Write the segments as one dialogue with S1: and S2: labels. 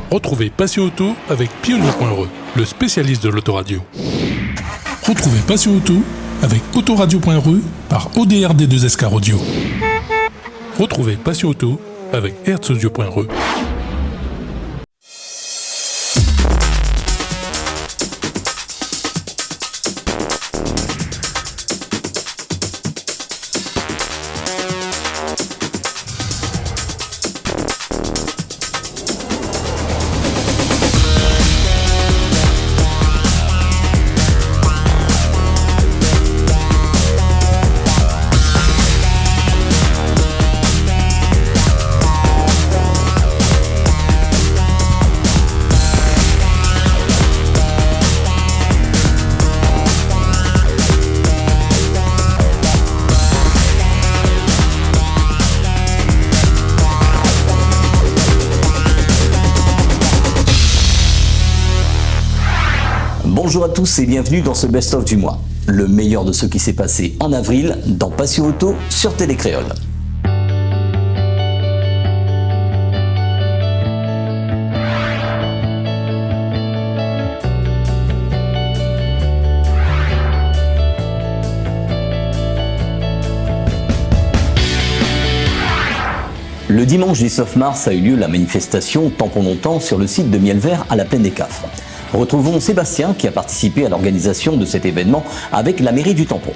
S1: Retrouvez Passion Auto avec Pionnier.re, le spécialiste de l'autoradio. Retrouvez Passion Auto avec Autoradio.re par ODRD2SK Audio. Retrouvez Passion Auto avec Herzaudio.re.
S2: Bonjour à tous et bienvenue dans ce best-of du mois. Le meilleur de ce qui s'est passé en avril dans Passion Auto sur Télécréole. Le dimanche 19 mars a eu lieu la manifestation Tampons longtemps sur le site de Mielvert à la Plaine des Cafres. Retrouvons Sébastien qui a participé à l'organisation de cet événement avec la mairie du Tampon.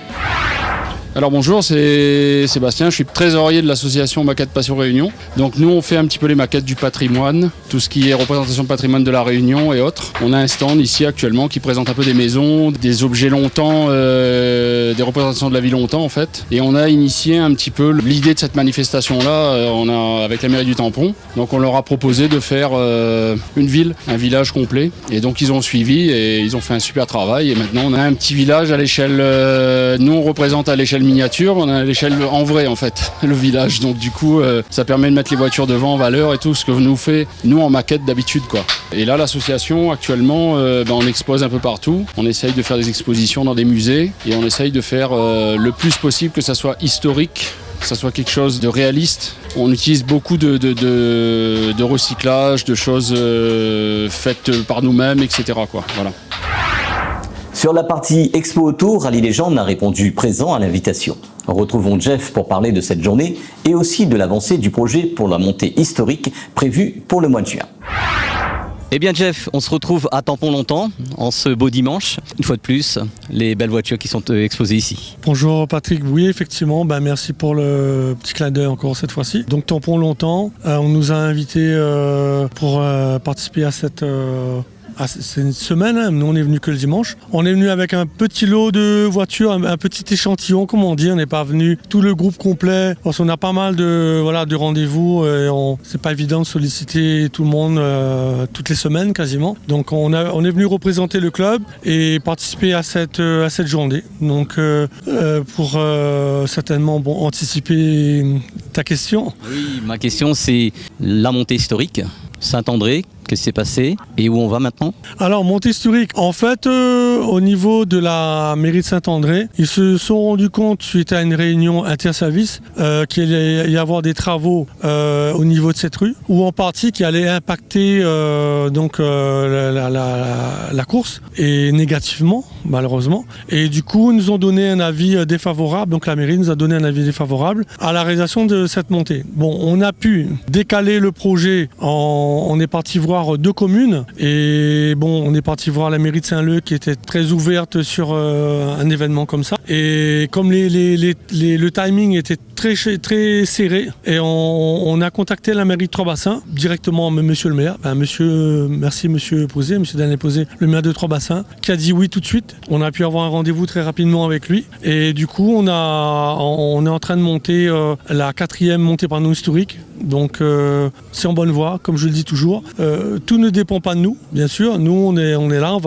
S3: Alors bonjour, c'est Sébastien, je suis trésorier de l'association Maquette Passion Réunion. Donc nous on fait un petit peu les maquettes du patrimoine, tout ce qui est représentation de patrimoine de la Réunion et autres. On a un stand ici actuellement qui présente un peu des maisons, des objets longtemps, des représentations de la vie longtemps en fait. Et on a initié un petit peu l'idée de cette manifestation-là avec la mairie du Tampon. Donc on leur a proposé de faire une ville, un village complet. Et donc ils ont suivi et ils ont fait un super travail. Et maintenant on a un petit village à l'échelle, nous on représente à l'échelle miniature, on a à l'échelle en vrai en fait, le village. Donc du coup, ça permet de mettre les voitures devant en valeur et tout ce que nous fait, nous en maquette d'habitude quoi. Et là, l'association actuellement, on expose un peu partout. On essaye de faire des expositions dans des musées et on essaye de faire le plus possible que ça soit historique, que ça soit quelque chose de réaliste. On utilise beaucoup de recyclage, de choses faites par nous-mêmes, etc. quoi. Voilà.
S2: Sur la partie Expo Auto, Rallye Légende a répondu présent à l'invitation. Retrouvons Jeff pour parler de cette journée et aussi de l'avancée du projet pour la montée historique prévue pour le mois de juin.
S4: Eh bien Jeff, on se retrouve à Tampons longtemps, en ce beau dimanche. Une fois de plus, les belles voitures qui sont exposées ici.
S5: Bonjour Patrick, oui effectivement, merci pour le petit clin d'œil encore cette fois-ci. Donc Tampons longtemps, on nous a invités pour participer à cette... c'est une semaine, nous on est venu que le dimanche. On est venu avec un petit lot de voitures, un petit échantillon comme on dit. On n'est pas venu tout le groupe complet parce qu'on a pas mal de rendez-vous et c'est pas évident de solliciter tout le monde toutes les semaines quasiment. Donc on est venu représenter le club et participer à cette journée. Donc pour certainement anticiper ta question.
S4: Oui, ma question c'est la montée historique, Saint-André. Qu'est-ce qui s'est passé et où on va maintenant? Alors,
S5: montée historique. En fait, au niveau de la mairie de Saint-André, ils se sont rendus compte, suite à une réunion interservice, qu'il allait y avoir des travaux au niveau de cette rue, ou en partie qui allait impacter la course, et négativement, malheureusement. Et du coup, ils nous ont donné un avis défavorable, donc la mairie nous a donné un avis défavorable à la réalisation de cette montée. Bon, on a pu décaler le projet, on est parti voir 2 communes et on est parti voir la mairie de Saint-Leu qui était très ouverte sur un événement comme ça, et comme le timing était très serré et on a contacté la mairie de Trois-Bassins directement, monsieur le maire, monsieur Posé, monsieur Daniel Posé, le maire de Trois-Bassins, qui a dit oui tout de suite. On a pu avoir un rendez-vous très rapidement avec lui et du coup on est en train de monter la 4e montée par nous historique. Donc c'est en bonne voie, comme je le dis toujours. Tout ne dépend pas de nous, bien sûr. Nous, on est là.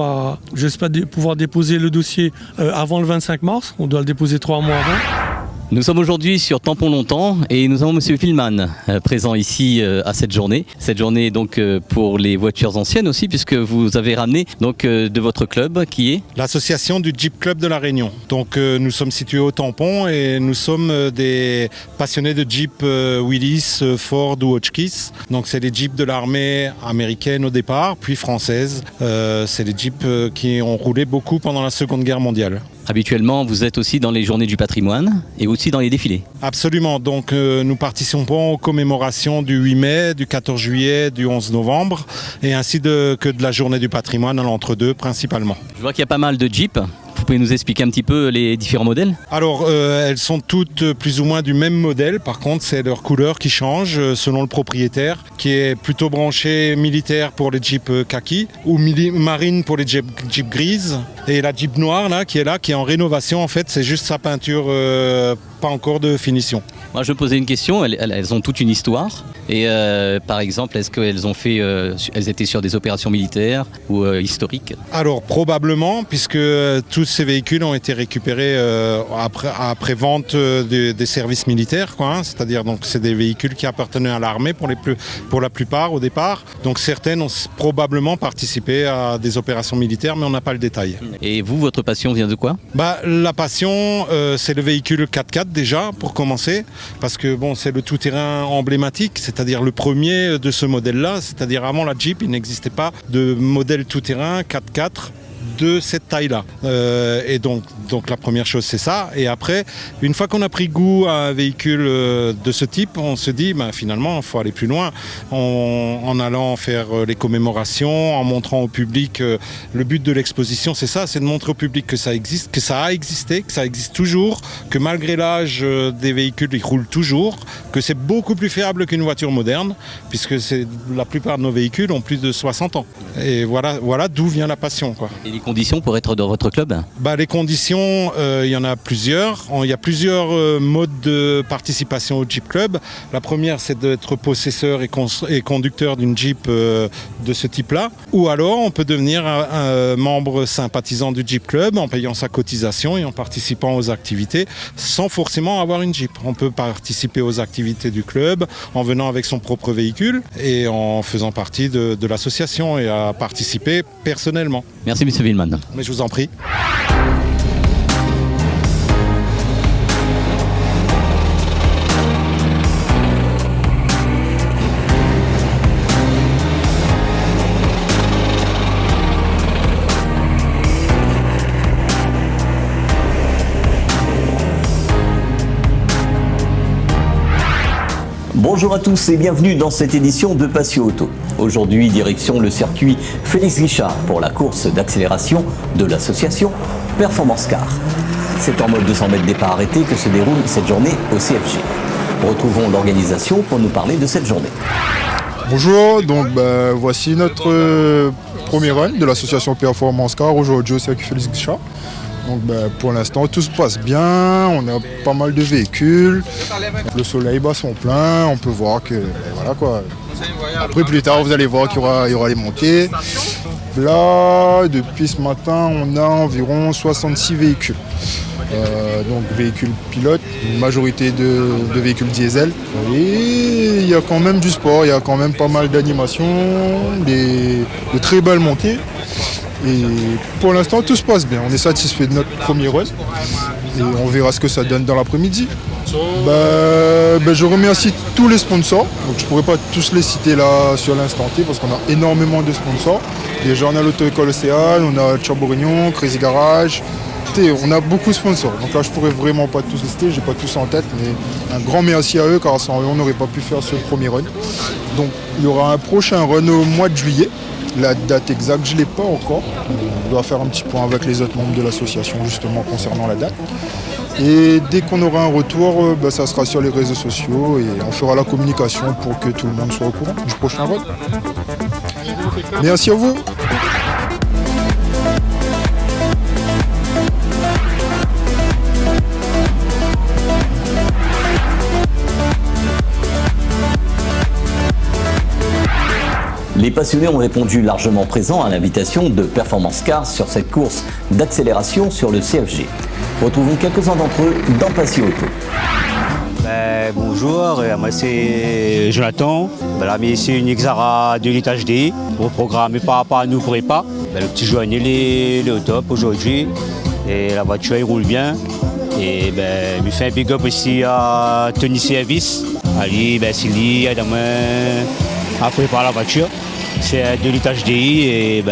S5: J'espère pouvoir déposer le dossier avant le 25 mars. On doit le déposer 3 mois avant.
S4: Nous sommes aujourd'hui sur Tampon Longtemps et nous avons Monsieur Villeman présent ici à cette journée. Cette journée donc pour les voitures anciennes aussi, puisque vous avez ramené donc de votre club qui est
S6: l'association du Jeep Club de la Réunion. Donc nous sommes situés au Tampon et nous sommes des passionnés de Jeep Willys, Ford ou Hotchkiss. Donc c'est les Jeeps de l'armée américaine au départ, puis française. C'est les Jeeps qui ont roulé beaucoup pendant la Seconde Guerre mondiale.
S4: Habituellement, vous êtes aussi dans les journées du patrimoine et aussi dans les défilés.
S6: Absolument. Donc nous participons aux commémorations du 8 mai, du 14 juillet, du 11 novembre et ainsi que de la journée du patrimoine à l'entre-deux principalement.
S4: Je vois qu'il y a pas mal de Jeeps. Vous pouvez nous expliquer un petit peu les différents modèles ?
S6: Alors, elles sont toutes plus ou moins du même modèle. Par contre, c'est leur couleur qui change selon le propriétaire, qui est plutôt branché militaire pour les Jeeps kaki ou marine pour les Jeeps grises. Et la Jeep noire, là, qui est en rénovation, en fait, c'est juste sa peinture, pas encore de finition.
S4: Moi, je me posais une question. Elles ont toute une histoire. Et par exemple, est-ce qu'elles ont fait, elles étaient sur des opérations militaires ou historiques ?
S6: Alors probablement, puisque tous ces véhicules ont été récupérés après vente des services militaires, quoi, hein. C'est-à-dire donc c'est des véhicules qui appartenaient à l'armée pour la plupart au départ. Donc certaines ont probablement participé à des opérations militaires, mais on n'a pas le détail.
S4: Et vous, votre passion vient de quoi ?
S6: La passion, c'est le véhicule 4x4 déjà pour commencer, parce que bon, c'est le tout-terrain emblématique. C'est-à-dire le premier de ce modèle-là, c'est-à-dire avant la Jeep, il n'existait pas de modèle tout-terrain 4x4 de cette taille-là. Et donc la première chose, c'est ça. Et après, une fois qu'on a pris goût à un véhicule de ce type, on se dit, finalement, il faut aller plus loin. En allant faire les commémorations, en montrant au public, le but de l'exposition, c'est ça, c'est de montrer au public que ça existe, que ça a existé, que ça existe toujours, que malgré l'âge des véhicules, ils roulent toujours, que c'est beaucoup plus fiable qu'une voiture moderne, puisque la plupart de nos véhicules ont plus de 60 ans. Et voilà d'où vient la passion, quoi.
S4: Et les conditions pour être dans votre club ?
S6: Les conditions, il y en a plusieurs. Il y a plusieurs modes de participation au Jeep Club. La première, c'est d'être possesseur et conducteur d'une Jeep de ce type-là. Ou alors, on peut devenir un membre sympathisant du Jeep Club en payant sa cotisation et en participant aux activités sans forcément avoir une Jeep. On peut participer aux activités du club en venant avec son propre véhicule et en faisant partie de l'association et à participer personnellement.
S4: Merci, Monsieur Villeman.
S6: Mais je vous en prie.
S2: Bonjour à tous et bienvenue dans cette édition de Passion Auto. Aujourd'hui, direction le circuit Félix Guichard pour la course d'accélération de l'association Performance Car. C'est en mode 200 mètres départ arrêté que se déroule cette journée au CFG. Retrouvons l'organisation pour nous parler de cette journée.
S7: Bonjour, donc voici notre premier run de l'association Performance Car aujourd'hui au circuit Félix Guichard. Donc pour l'instant tout se passe bien, on a pas mal de véhicules, le soleil bat son plein, on peut voir que voilà quoi. Après plus tard vous allez voir qu'il y aura les montées. Là depuis ce matin on a environ 66 véhicules. Donc véhicules pilotes, une majorité de véhicules diesel. Et il y a quand même du sport, il y a quand même pas mal d'animations, de très belles montées. Et pour l'instant, tout se passe bien. On est satisfait de notre premier run. Et on verra ce que ça donne dans l'après-midi. Je remercie tous les sponsors. Donc, je ne pourrais pas tous les citer là sur l'instant T parce qu'on a énormément de sponsors. Déjà, on a l'Auto-École Océane, on a Turbo Réunion, Crazy Garage. On a beaucoup de sponsors. Donc là, je ne pourrais vraiment pas tous les citer. Je n'ai pas tous en tête. Mais un grand merci à eux car sans eux, on n'aurait pas pu faire ce premier run. Donc, il y aura un prochain run au mois de juillet. La date exacte, je ne l'ai pas encore. On doit faire un petit point avec les autres membres de l'association justement concernant la date. Et dès qu'on aura un retour, ça sera sur les réseaux sociaux et on fera la communication pour que tout le monde soit au courant du prochain run. Merci à vous.
S2: Les passionnés ont répondu largement présents à l'invitation de Performance Cars sur cette course d'accélération sur le CFG. Retrouvons quelques-uns d'entre eux dans Passion Auto.
S8: Bonjour, moi c'est Jonathan. Là, mais c'est une Xara 2 litres HD, programmée par rapport à nous pour EPA. Le petit joigneux il est au top aujourd'hui et la voiture il roule bien. Et il fait un big up aussi à Tony Service, Ali, Silly, Adama, à préparer la voiture. C'est un 2 litres HDI et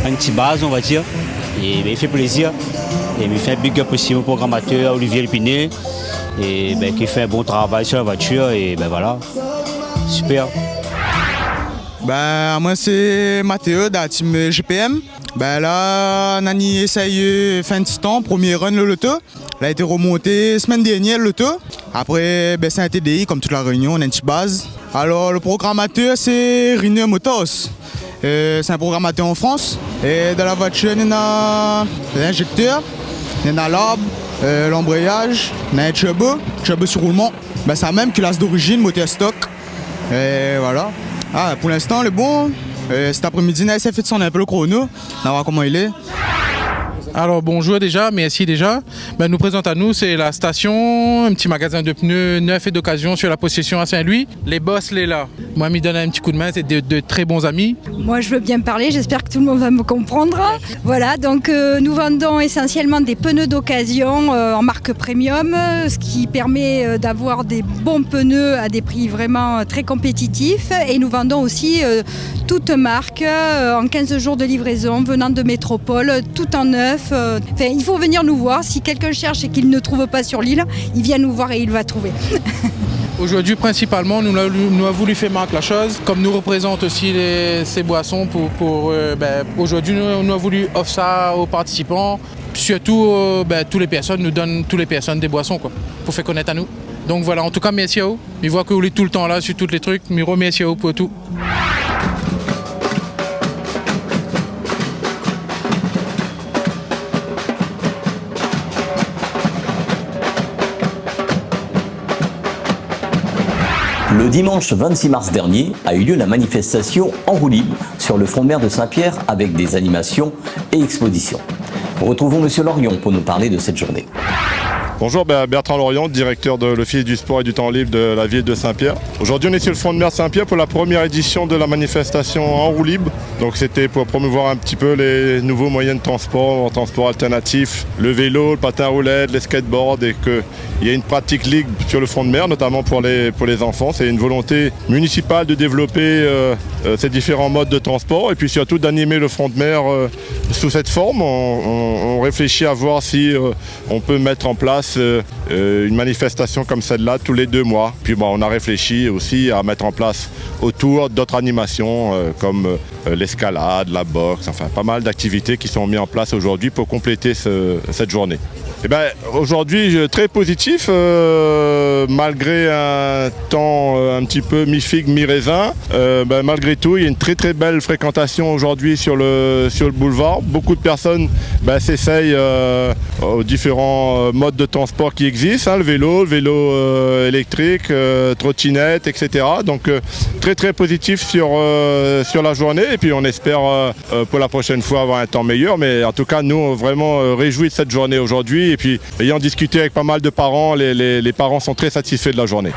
S8: un petit base on va dire. Et il fait plaisir. Et il fait un big up aussi au programmateur Olivier Lepinet. Et qui fait un bon travail sur la voiture et voilà, super.
S9: Moi c'est Mathéo de la team GPM. Là, Nani essaye fin de temps, premier run le loto. Il a été remonté semaine dernière le loto. Après c'est un TDI comme toute la réunion, on a une petite base. Alors le programmateur c'est Riner Motors. C'est un programmateur en France. Et dans la voiture il y a l'injecteur, il y a l'arbre. L'embrayage, on a un turbo sur roulement. C'est la même classe d'origine, moteur stock. Et voilà. Pour l'instant, le bon. Cet après-midi, on a essayé de son un peu le chrono. On va voir comment il est.
S10: Alors bonjour déjà, merci déjà. Nous présente à nous, c'est la station, un petit magasin de pneus neufs et d'occasion sur la possession à Saint-Louis. Les boss, les là. Moi, me donne un petit coup de main, c'est de très bons amis.
S11: Moi, je veux bien parler, j'espère que tout le monde va me comprendre. Voilà, donc nous vendons essentiellement des pneus d'occasion en marque premium, ce qui permet d'avoir des bons pneus à des prix vraiment très compétitifs. Et nous vendons aussi toute marque en 15 jours de livraison venant de métropole, tout en neuf. Il faut venir nous voir. Si quelqu'un cherche et qu'il ne trouve pas sur l'île, il vient nous voir et il va trouver.
S10: Aujourd'hui, principalement, nous avons voulu faire marque la chose. Comme nous représente aussi ces boissons, aujourd'hui, nous avons voulu offrir ça aux participants. Surtout, toutes les personnes nous donnent des boissons pour faire connaître à nous. Donc voilà, en tout cas, merci à vous. Je vois que vous êtes tout le temps là sur tous les trucs. Mais remercie à vous pour tout.
S2: Le dimanche 26 mars dernier a eu lieu la manifestation en roue libre sur le front de mer de Saint-Pierre avec des animations et expositions. Retrouvons Monsieur Lorion pour nous parler de cette journée.
S12: Bonjour, Bertrand Lorion, directeur de l'Office du sport et du temps libre de la ville de Saint-Pierre. Aujourd'hui, on est sur le front de mer Saint-Pierre pour la première édition de la manifestation en roue libre. Donc c'était pour promouvoir un petit peu les nouveaux moyens de transport alternatifs, le vélo, le patin à roulettes, les skateboards et qu'il y a une pratique libre sur le front de mer, notamment pour les enfants. C'est une volonté municipale de développer ces différents modes de transport et puis surtout d'animer le front de mer sous cette forme. On réfléchit à voir si on peut mettre en place une manifestation comme celle-là tous les 2 mois. Puis on a réfléchi aussi à mettre en place autour d'autres animations comme l'escalade, la boxe, enfin pas mal d'activités qui sont mises en place aujourd'hui pour compléter cette journée. Aujourd'hui, très positif, malgré un temps un petit peu mi-figue, mi-raisin. Malgré tout, il y a une très très belle fréquentation aujourd'hui sur le boulevard. Beaucoup de personnes s'essayent aux différents modes de transport qui existent, le vélo électrique, trottinette, etc. Donc très très positif sur la journée et puis on espère pour la prochaine fois avoir un temps meilleur. Mais en tout cas, nous vraiment réjouis de cette journée aujourd'hui. Et puis, ayant discuté avec pas mal de parents, les parents sont très satisfaits de la journée.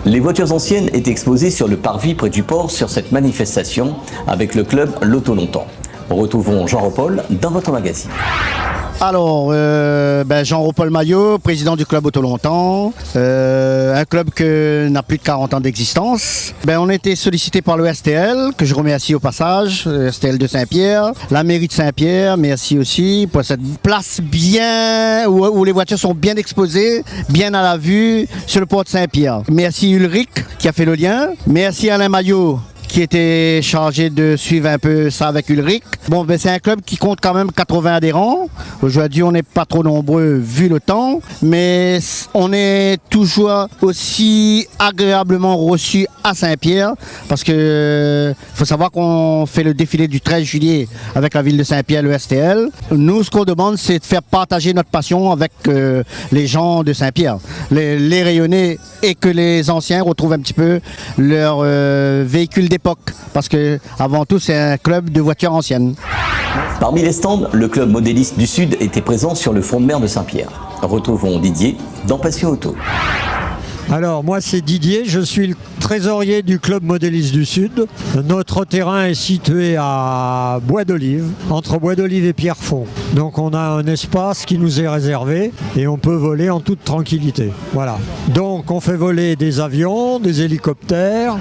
S2: Les voitures anciennes étaient exposées sur le parvis près du port sur cette manifestation avec le club L'Auto Longtemps. Retrouvons Jean-Paul dans votre magazine.
S13: Alors, Jean-Paul Maillot, président du club Auto Longtemps, un club qui n'a plus de 40 ans d'existence. On a été sollicité par le STL, que je remercie au passage, le STL de Saint-Pierre, la mairie de Saint-Pierre, merci aussi pour cette place bien, où les voitures sont bien exposées, bien à la vue, sur le port de Saint-Pierre. Merci Ulrich qui a fait le lien, merci Alain Maillot qui était chargé de suivre un peu ça avec Ulrich. C'est un club qui compte quand même 80 adhérents. Aujourd'hui, on n'est pas trop nombreux vu le temps, mais on est toujours aussi agréablement reçus à Saint-Pierre parce que faut savoir qu'on fait le défilé du 13 juillet avec la ville de Saint-Pierre, le STL. Nous, ce qu'on demande, c'est de faire partager notre passion avec les gens de Saint-Pierre, les rayonner et que les anciens retrouvent un petit peu leur véhicule d'époque l'époque, parce que avant tout c'est un club de voitures anciennes.
S2: Parmi les stands, le club modéliste du Sud était présent sur le front de mer de Saint-Pierre. Retrouvons Didier dans Passion Auto.
S14: Alors moi c'est Didier, je suis le trésorier du club modéliste du Sud. Notre terrain est situé à Bois d'Olive, entre Bois d'Olive et Pierrefonds. Donc on a un espace qui nous est réservé et on peut voler en toute tranquillité. Voilà. Donc on fait voler des avions, des hélicoptères,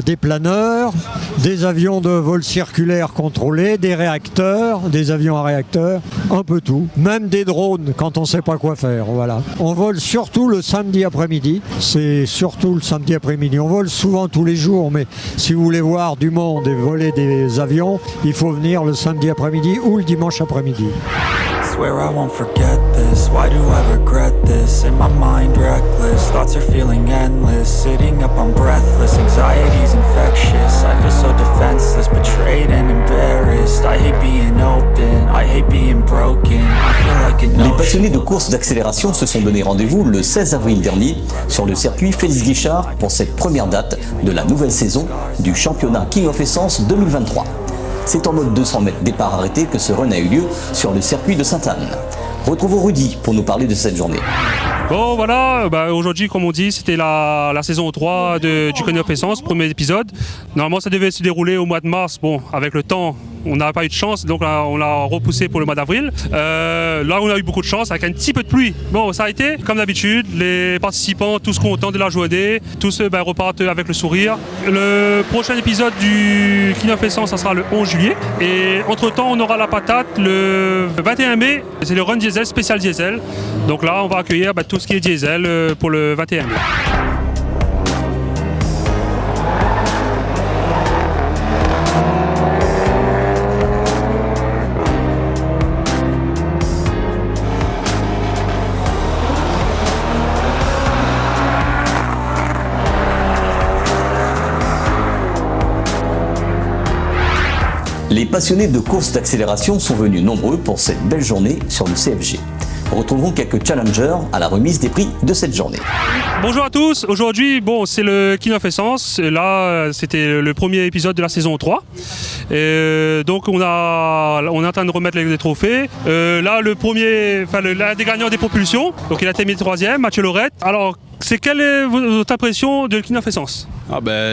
S14: des planeurs, des avions de vol circulaire contrôlés, des réacteurs, des avions à réacteurs, un peu tout. Même des drones quand on ne sait pas quoi faire. Voilà. On vole surtout le samedi après-midi. C'est surtout le samedi après-midi. On vole souvent tous les jours, mais si vous voulez voir du monde et voler des avions, il faut venir le samedi après-midi ou le dimanche après-midi.
S15: Swear I won't forget this. Why do I regret this? In my mind reckless. Thoughts are feeling endless. Sitting up I'm breathless. Anxiety's infectious. I feel so defenseless. Betrayed and embarrassed. I hate being open. I hate being broken. I feel like an
S2: Les passionnés de courses d'accélération se sont donné rendez-vous le 16 avril dernier sur le circuit Félix Guichard pour cette première date de la nouvelle saison du championnat King of Essence 2023. C'est en mode 200 mètres départ arrêté que ce run a eu lieu sur le circuit de Sainte-Anne. Retrouvons Rudy pour nous parler de cette journée.
S16: Bon voilà, aujourd'hui comme on dit c'était la saison 3 du King of Essence, premier épisode. Normalement ça devait se dérouler au mois de mars, bon avec le temps on n'a pas eu de chance donc on l'a repoussé pour le mois d'avril. Là on a eu beaucoup de chance avec un petit peu de pluie. Bon ça a été comme d'habitude, les participants tous contents de la journée, tous repartent avec le sourire. Le prochain épisode du King of Essence ça sera le 11 juillet et entre temps on aura la patate le 21 mai, c'est le run diesel spécial diesel. Donc là on va accueillir tout ce qui est diesel pour le 21 mai.
S2: Les passionnés de courses d'accélération sont venus nombreux pour cette belle journée sur le CFG. Retrouvons quelques challengers à la remise des prix de cette journée.
S16: Bonjour à tous, aujourd'hui c'est le King of Essence, là c'était le premier épisode de la saison 3. Donc on est en train de remettre les trophées. Là l'un des gagnants des propulsions, donc il a terminé 3e, Mathieu Lorette. Alors quelle est votre impression de King of Essence?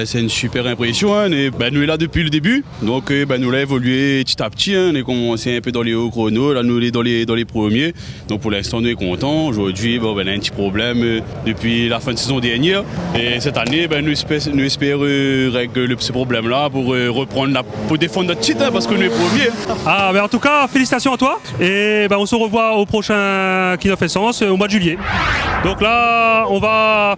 S17: C'est une super impression, hein. Nous est là depuis le début, donc nous l'a évolué petit à petit, hein. On est commencé un peu dans les hauts chronos, là nous est dans les premiers, donc pour l'instant nous est contents. Aujourd'hui on a un petit problème depuis la fin de saison dernière et cette année nous espérons régler ce problème là pour reprendre pour défendre notre titre, hein, parce que nous est premiers.
S16: En tout cas félicitations à toi et on se revoit au prochain King of Essence au mois de juillet. Donc là on va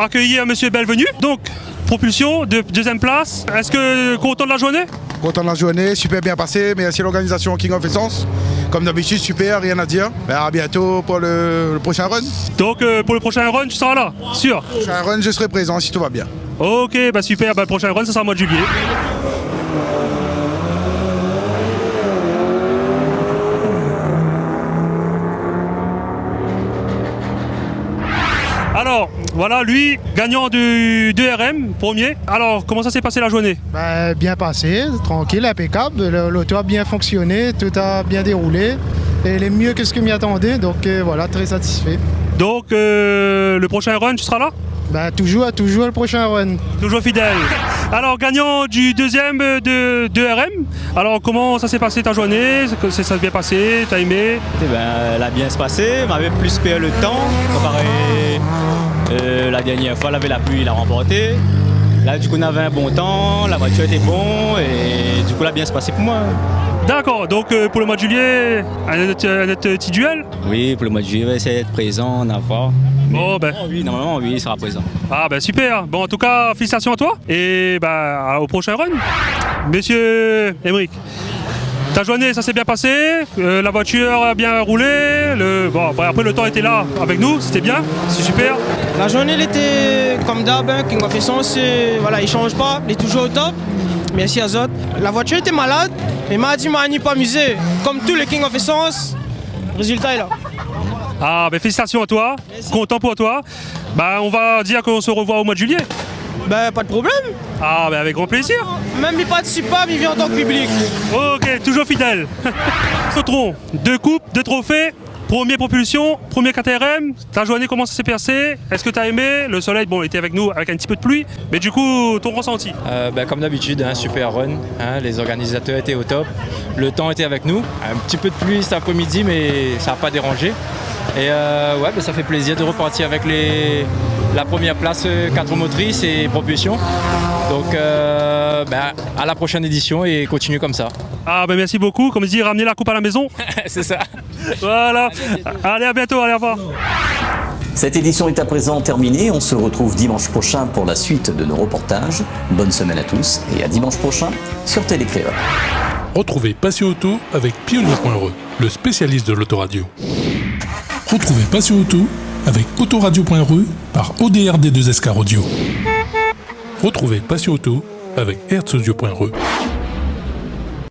S16: accueillir monsieur Belvenu. Donc propulsion de 2e place. Est-ce que content de la journée?
S18: Content de la journée, super bien passé. Merci à l'organisation King of Essence. Comme d'habitude, super, rien à dire. À bientôt pour le prochain run.
S16: Donc pour le prochain run, tu seras là, sûr?
S18: Le prochain run, je serai présent si tout va bien.
S16: Ok, super. Le prochain run, ça sera au mois de juillet. Alors, voilà, lui, gagnant du 2RM, premier. Alors, comment ça s'est passé la journée?
S19: Bien passé, tranquille, impeccable. L'auto a bien fonctionné, tout a bien déroulé. Et elle est mieux que ce que m'y attendait, donc voilà, très satisfait.
S16: Donc, le prochain run, tu seras là?
S19: Toujours le prochain run.
S16: Toujours fidèle. Alors, gagnant du 2e de 2RM, alors comment ça s'est passé ta journée? Ça s'est bien passé? T'as aimé?
S20: Elle a bien se passé, on avait plus payé le temps, comparé la dernière fois, la pluie, il a remporté. Là, du coup, on avait un bon temps, la voiture était bonne et du coup, elle a bien se passé pour moi.
S16: D'accord, donc pour le mois de juillet, un autre petit duel?
S20: Oui, pour le mois de juillet, on va essayer d'être présent, en avoir.
S16: Oui,
S20: normalement, oui, il sera présent.
S16: Super. Bon, en tout cas, félicitations à toi et au prochain run. Monsieur Emeric, ta journée, ça s'est bien passé, la voiture a bien roulé, après le temps était là avec nous, c'était bien, c'est super.
S21: La journée, elle était comme d'hab, King of Essence, voilà, il change pas, il est toujours au top. Merci à Zot. La voiture était malade, mais m'a dit m'a pas amusé. Comme tous les King of Essence, le résultat est là.
S16: Félicitations à toi, merci. Content pour toi. On va dire qu'on se revoit au mois de juillet.
S21: Pas de problème.
S16: Avec grand plaisir.
S21: Même il participe pas, mais il vient en tant que public.
S16: Ok, toujours fidèle. Sautron, 2 coupes, 2 trophées. Première propulsion, premier KTRM, ta journée comment ça s'est passé? Est-ce que tu as aimé? Le soleil était avec nous avec un petit peu de pluie, mais du coup ton ressenti?
S1: Comme d'habitude, super run, les organisateurs étaient au top, le temps était avec nous, un petit peu de pluie cet après-midi mais ça n'a pas dérangé. Et ça fait plaisir de repartir avec la première place 4 motrices et propulsion. Donc à la prochaine édition et continue comme ça.
S16: Ah merci beaucoup, comme je dis, ramener la coupe à la maison.
S1: C'est ça.
S16: Voilà. Allez, à bientôt, allez, au revoir.
S2: Cette édition est à présent terminée. On se retrouve dimanche prochain pour la suite de nos reportages. Bonne semaine à tous et à dimanche prochain sur Télé Créole.
S22: Retrouvez Passion Auto avec Pionnier.re, le spécialiste de l'autoradio. Retrouvez Passion Auto avec Autoradio.re par ODRD2SK Audio. Retrouvez Passion Auto avec Hertzaudio.re.